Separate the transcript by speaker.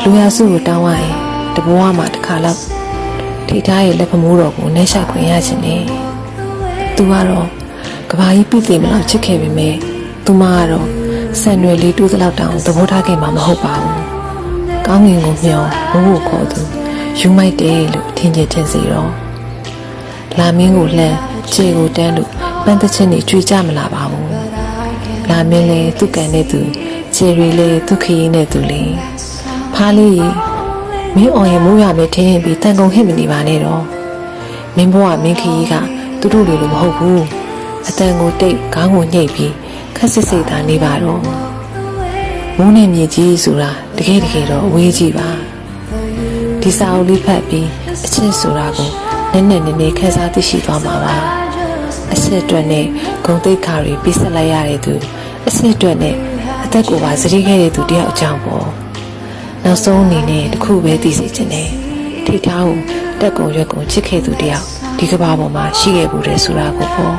Speaker 1: လူရစုကိုတောင်းရရင်တဘဝမှာတစ်ခါလောက်ထိထားရဲ့လက်ဖမိုးတော်ကိုနှဲလျှောက်ခွင့်ရခြင်းနဲ့သူကတော့ကဘာကြီးပြည့်တယ်မလို့ချစ်ခဲ့ပေမဲ့သူမကတော့ဆန်ရွယ်လေးတူးသလောက်တောင်သဘောထားခဲ့မှာမဟုတ်ပါဘူးကောင်းငင်ကိုမျောမိုးကိုခေါ်သူယူမိုက်တယ်လို့ထင်ချင်ထင်စီတော့လာမင်းကိုလှမ်းခြေကိုတန်းလို့ပန်းသချင်းတွေကြွေကြမလာပါဘူးလာမင်းလည်းသူ့ကန်နဲ့သူခြေရီလည်းသူ့ခရီးနဲ့သူလေဖားလေးမင်းအောင်ရင်မိုးရမယ်ထင်ရင်ပြီးတန်ကုန်ဟစ်မနေပါနဲ့တော့မင်းဘဝမင်းခရီးကသူတို့လိုလိုမဟုတ်ဘူးအတန်ကိုတိတ်ခေါင်းကိုညှိပ်ပြီးခက်စစ်စစ်သာနေပါတော့မိုးနဲ့မြေကြီးဆိုတာတကယ်တော့အဝေးကြီးပါဒီစာအုပ်လေးဖတ်ပြီးအချစ်ဆိုတာကိုနည်းနည်းခန်းစားသိရှိသွားမှာပါအချစ်အတွက်နဲ့ဂုဏ်သိက္ခာတွေပြည့်စက်လိုက်ရတဲ့သူအချစ်အတွက်နဲ့အသက်ကိုပါစရိခဲ့တဲ့သူတယောက်အကြောင်းပေါ့နောက်ဆုံးအနေနဲ့တခုပဲသိစေချင်တယ်ထိထားကိုတက်ကုန်ရွက်ကုန်ချစ်ခဲ့သူတယောက်ဒီကမ္ဘာပေါ်မှာရှိခဲ့ဘူးတဲ့ဆိုတာကိုပေါ့